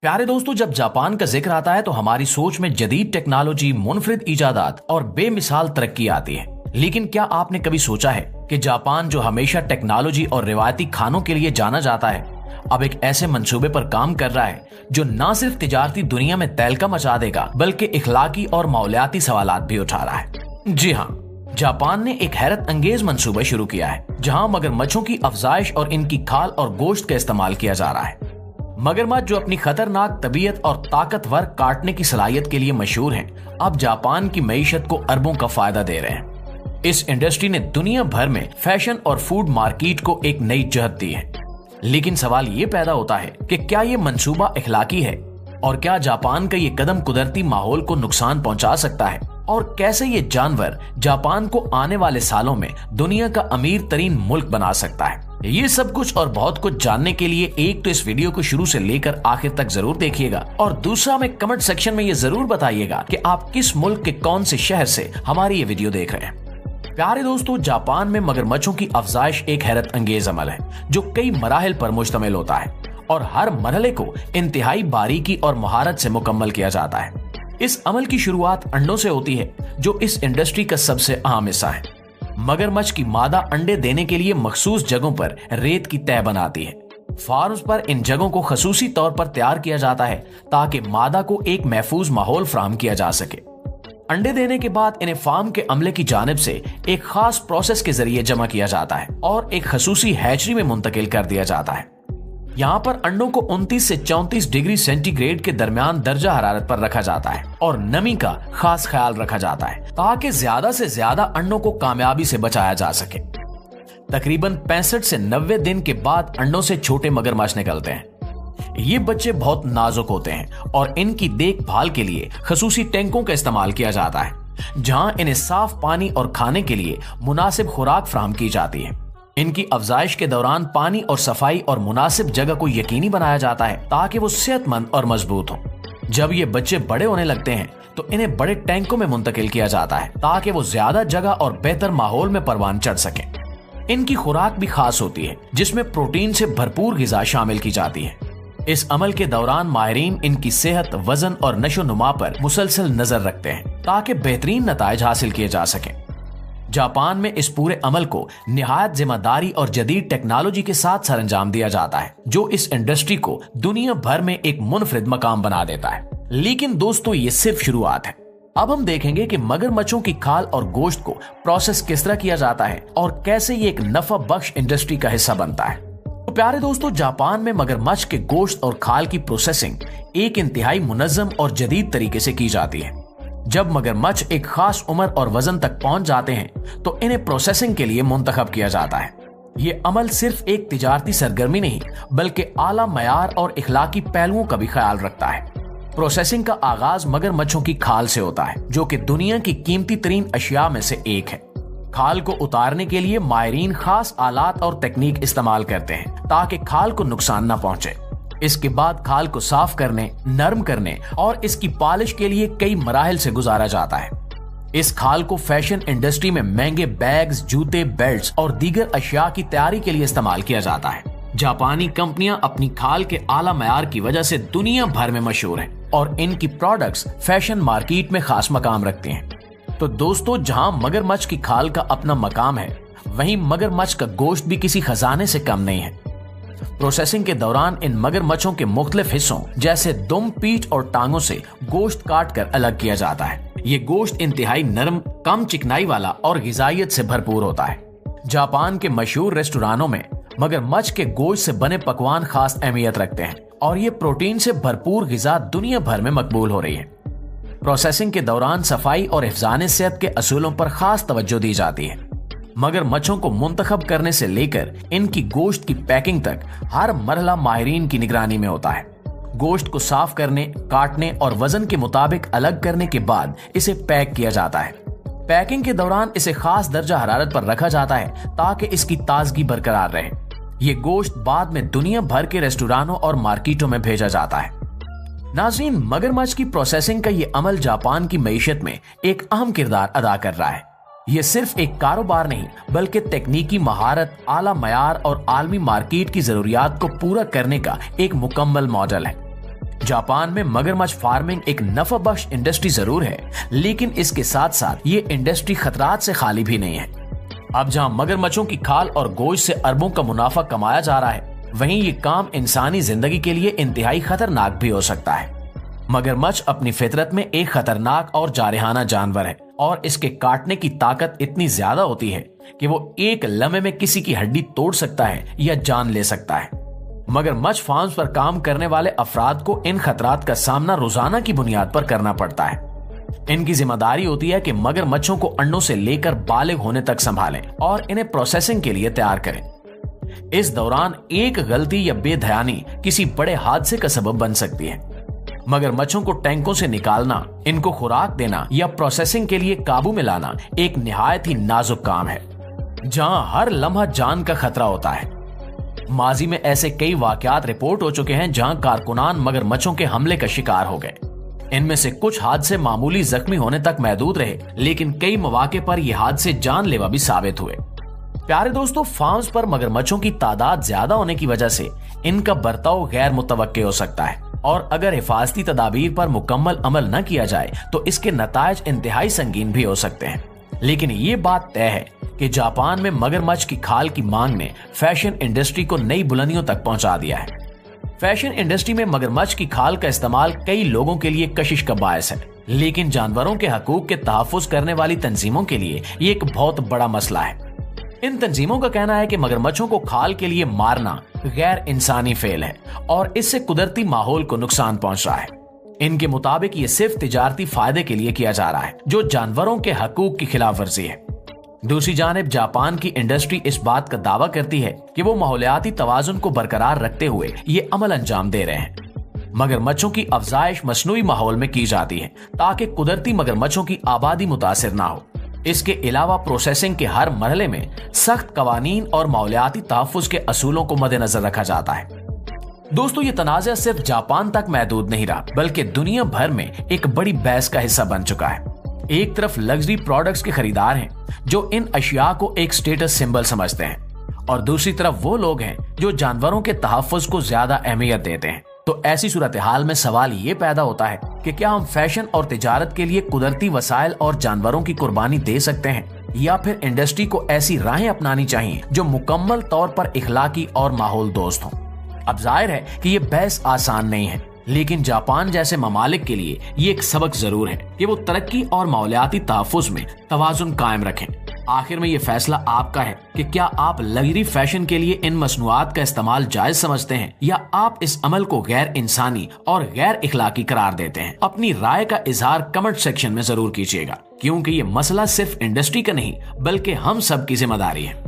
प्यारे दोस्तों, जब जापान का जिक्र आता है तो हमारी सोच में जदीद टेक्नोलॉजी, मुनफरिद इजादात और बेमिसाल तरक्की आती है। लेकिन क्या आपने कभी सोचा है कि जापान, जो हमेशा टेक्नोलॉजी और रिवायती खानों के लिए जाना जाता है, अब एक ऐसे मंसूबे पर काम कर रहा है जो न सिर्फ तिजारती दुनिया में तहलका मचा देगा बल्कि इखलाकी और माहौलियाती सवालात भी उठा रहा है। जी हाँ, जापान ने एक हैरत अंगेज मंसूबा शुरू किया है जहां मगरमच्छों की अफजाइश और इनकी खाल और गोश्त का इस्तेमाल किया जा रहा है। मगरमच्छ, जो अपनी खतरनाक तबीयत और ताकतवर काटने की सलाहियत के लिए मशहूर हैं, अब जापान की मईशत को अरबों का फायदा दे रहे हैं। इस इंडस्ट्री ने दुनिया भर में फैशन और फूड मार्केट को एक नई जहत दी है। लेकिन सवाल ये पैदा होता है कि क्या ये मंसूबा इखलाकी है, और क्या जापान का ये कदम कुदरती माहौल को नुकसान पहुंचा सकता है, और कैसे ये जानवर जापान को आने वाले सालों में दुनिया का अमीर तरीन मुल्क बना सकता है। ये सब कुछ और बहुत कुछ जानने के लिए एक तो इस वीडियो को शुरू से लेकर आखिर तक जरूर देखिएगा, और दूसरा हमें कमेंट सेक्शन में ये जरूर बताइएगा कि आप किस मुल्क के कौन से शहर से हमारी ये वीडियो देख रहे हैं। प्यारे दोस्तों, जापान में मगरमच्छों की अफजाइश एक हैरत अंगेज अमल है जो कई मराहिल पर मुश्तमिल होता है और हर मरहले को इंतहाई बारीकी और महारत से मुकम्मल किया जाता है। इस अमल की शुरुआत अंडों से होती है, जो इस इंडस्ट्री का सबसे अहम हिस्सा है। मगरमच्छ की मादा अंडे देने के लिए मखसूस जगहों पर रेत की तह बनाती है। फार्म्स पर इन जगहों को खसूसी तौर पर तैयार किया जाता है ताकि मादा को एक महफूज माहौल फराहम किया जा सके। अंडे देने के बाद इन्हें फार्म के अमले की जानिब से एक खास प्रोसेस के जरिए जमा किया जाता है और एक खसूसी हैचरी में मुंतकिल कर दिया जाता है। यहाँ पर अंडों को 29 से 34 डिग्री सेंटीग्रेड के दरमियान दर्जा हरारत पर रखा जाता है और नमी का खास ख्याल रखा जाता है ताकि ज्यादा से ज्यादा अंडों को कामयाबी से बचाया जा सके। तकरीबन 65 से 90 दिन के बाद अंडों से छोटे मगरमच्छ निकलते हैं। ये बच्चे बहुत नाजुक होते हैं और इनकी देखभाल के लिए खसूसी टैंकों का इस्तेमाल किया जाता है जहां इन्हें साफ पानी और खाने के लिए मुनासिब खुराक फराहम की जाती है। इनकी अफजाइश के दौरान पानी और सफाई और मुनासिब जगह को यकीनी बनाया जाता है ताकि वो सेहतमंद और मजबूत हों। जब ये बच्चे बड़े होने लगते हैं तो इन्हें बड़े टैंकों में मुंतकिल किया जाता है ताकि वो ज्यादा जगह और बेहतर माहौल में परवान चढ़ सकें। इनकी खुराक भी खास होती है जिसमें प्रोटीन से भरपूर गिज़ा शामिल की जाती है। इस अमल के दौरान माहिरीन इनकी सेहत, वजन और नशो नुमा पर मुसलसल नजर रखते हैं ताकि बेहतरीन नताइज हासिल किए जा सकें। जापान में इस पूरे अमल को निहायत जिम्मेदारी और जदीद टेक्नोलॉजी के साथ सरंजाम दिया जाता है जो इस इंडस्ट्री को दुनिया भर में एक मुनफरिद मकाम बना देता है। लेकिन दोस्तों, ये सिर्फ शुरुआत है। अब हम देखेंगे कि मगरमच्छों की खाल और गोश्त को प्रोसेस किस तरह किया जाता है और कैसे ये एक नफा बख्श इंडस्ट्री का हिस्सा बनता है। तो प्यारे दोस्तों, जापान में मगरमच्छ के गोश्त और खाल की प्रोसेसिंग एक इंतहाई मुनज़्ज़म और जदीद तरीके से की जाती है। जब मगरमच्छ एक खास उम्र और वजन तक पहुंच जाते हैं तो इन्हें प्रोसेसिंग के लिए मुंतखब किया जाता है। ये अमल सिर्फ एक तिजारती सरगर्मी नहीं बल्कि आला मयार और इखलाकी पहलुओं का भी ख्याल रखता है। प्रोसेसिंग का आगाज मगरमच्छों की खाल से होता है जो कि दुनिया की कीमती तरीन अशिया में से एक है। खाल को उतारने के लिए माहिरीन खास आलात और तकनीक इस्तेमाल करते हैं ताकि खाल को नुकसान न पहुंचे। इसके बाद खाल को साफ करने, नरम करने और इसकी पॉलिश के लिए कई मराहिल से गुजारा जाता है। इस खाल को फैशन इंडस्ट्री में महंगे बैग्स, जूते, बेल्ट्स और दीगर अशिया की तैयारी के लिए इस्तेमाल किया जाता है। जापानी कंपनियां अपनी खाल के आला मयार की वजह से दुनिया भर में मशहूर हैं और इनकी प्रोडक्ट्स फैशन मार्केट में खास मकाम रखते हैं। तो दोस्तों, जहां मगरमच्छ की खाल का अपना मकाम है, वहीं मगरमच्छ का गोश्त भी किसी खजाने से कम नहीं है। प्रोसेसिंग के दौरान इन मगरमच्छों के मुख्तलिफ हिस्सों जैसे दुम, पीठ और टांगों से गोश्त काट कर अलग किया जाता है। ये गोश्त इंतहाई नरम, कम चिकनाई वाला और गिजायत से भरपूर होता है। जापान के मशहूर रेस्टोरानों में मगरमच्छ के गोश्त से बने पकवान खास अहमियत रखते हैं और ये प्रोटीन से भरपूर गिजा दुनिया भर में मकबूल हो रही है। प्रोसेसिंग के दौरान सफाई और हिफ्ज़ाने सेहत के असूलों पर खास तवज्जो दी जाती है। मगरमच्छों को मुंतखब करने से लेकर इनकी गोश्त की पैकिंग तक हर मरहला माहिरीन की निगरानी में होता है। गोश्त को साफ करने, काटने और वजन के मुताबिक अलग करने के बाद इसे पैक किया जाता है। पैकिंग के दौरान इसे खास दर्जा हरारत पर रखा जाता है ताकि इसकी ताजगी बरकरार रहे। ये गोश्त बाद में दुनिया भर के रेस्टोरानों और मार्केटों में भेजा जाता है। नाज़रीन, मगरमच्छ की प्रोसेसिंग का ये अमल जापान की मईशत में एक अहम किरदार अदा कर रहा है। ये सिर्फ एक कारोबार नहीं बल्कि तकनीकी महारत, आला मयार और आलमी मार्केट की जरूरियात को पूरा करने का एक मुकम्मल मॉडल है। जापान में मगरमच्छ फार्मिंग एक नफा बख्श इंडस्ट्री जरूर है, लेकिन इसके साथ साथ ये इंडस्ट्री खतरात से खाली भी नहीं है। अब जहां मगरमच्छों की खाल और गोश्त से अरबों का मुनाफा कमाया जा रहा है, वहीं ये काम इंसानी जिंदगी के लिए इंतहाई खतरनाक भी हो सकता है। मगरमच्छ अपनी फितरत में एक खतरनाक और जारहाना जानवर है और इसके काटने की ताकत इतनी ज्यादा होती है कि वो एक लम्हे में किसी की हड्डी तोड़ सकता है या जान ले सकता है। मगरमच्छ फार्म्स पर काम करने वाले अफराद को इन खतरात का सामना रोजाना की बुनियाद पर करना पड़ता है। इनकी जिम्मेदारी होती है कि मगरमच्छों को अंडों से लेकर बालिग होने तक संभालें और इन्हें प्रोसेसिंग के लिए तैयार करें। इस दौरान एक गलती या बेध्यानी किसी बड़े हादसे का सबब बन सकती है। मगरमच्छों को टैंकों से निकालना, इनको खुराक देना या प्रोसेसिंग के लिए काबू में लाना एक निहायत ही नाजुक काम है, जहां हर लम्हा जान का खतरा होता है। माजी में ऐसे कई वाकयात रिपोर्ट हो चुके हैं जहां कारकुनान मगरमच्छों के हमले का शिकार हो गए। इनमें से कुछ हादसे मामूली जख्मी होने तक महदूद रहे, लेकिन कई मौके पर यह हादसे जानलेवा भी साबित हुए। प्यारे दोस्तों, फार्म्स पर मगरमच्छों की तादाद ज्यादा होने की वजह से इनका बर्ताव गैर मुतवक्के हो सकता है और अगर हिफाजती तदाबीर पर मुकम्मल अमल न किया जाए तो इसके नतायज इंतहाई संगीन भी हो सकते हैं। लेकिन ये बात तय है कि जापान में मगरमच्छ की खाल की मांग ने फैशन इंडस्ट्री को नई बुलंदियों तक पहुंचा दिया है। फैशन इंडस्ट्री में मगरमच्छ की खाल का इस्तेमाल कई लोगों के लिए कशिश का बायस है, लेकिन जानवरों के हकूक के तहफ्फुज़ करने वाली तंजीमों के लिए ये एक बहुत बड़ा मसला है। इन तंजीमों का कहना है कि मगरमच्छों को खाल के लिए मारना गैर इंसानी फेल है और इससे कुदरती माहौल को नुकसान पहुंच रहा है। इनके मुताबिक ये सिर्फ तिजारती फायदे के लिए किया जा रहा है, जो जानवरों के हकूक की खिलाफ वर्जी है। दूसरी जानिब जापान की इंडस्ट्री इस बात का दावा करती है कि वो माहौलियाती तवाजुन को बरकरार रखते हुए ये अमल अंजाम दे रहे हैं। मगरमच्छों की अफजाइश मसनूई माहौल में की जाती है ताकि कुदरती मगरमच्छों की आबादी मुतासिर ना हो। इसके अलावा प्रोसेसिंग के हर मरहले में सख्त कवानीन और माहौलियाती तहफ्फुज़ के असूलों को मद्देनजर रखा जाता है। दोस्तों, ये तनाज़ा सिर्फ जापान तक महदूद नहीं रहा, बल्कि दुनिया भर में एक बड़ी बहस का हिस्सा बन चुका है। एक तरफ लग्जरी प्रोडक्ट्स के खरीदार हैं जो इन अशिया को एक स्टेटस सिंबल समझते हैं और दूसरी तरफ वो लोग हैं जो जानवरों के तहफ्फुज़ को ज्यादा अहमियत देते हैं। तो ऐसी सूरत हाल में सवाल ये पैदा होता है कि क्या हम फैशन और तिजारत के लिए कुदरती वसाइल और जानवरों की कुर्बानी दे सकते हैं, या फिर इंडस्ट्री को ऐसी राहें अपनानी चाहिए जो मुकम्मल तौर पर इखलाकी और माहौल दोस्त हों। अब जाहिर है कि ये बहस आसान नहीं है, लेकिन जापान जैसे ममालिक के लिए ये एक सबक जरूर है कि वो तरक्की और माहौलियाती तहफ्फुज़ में तवाजुन कायम रखें। आखिर में ये फैसला आपका है कि क्या आप लग्जरी फैशन के लिए इन मसनूआत का इस्तेमाल जायज समझते हैं या आप इस अमल को गैर इंसानी और गैर इखलाकी करार देते हैं। अपनी राय का इजहार कमेंट सेक्शन में जरूर कीजिएगा, क्योंकि ये मसला सिर्फ इंडस्ट्री का नहीं बल्कि हम सब की जिम्मेदारी है।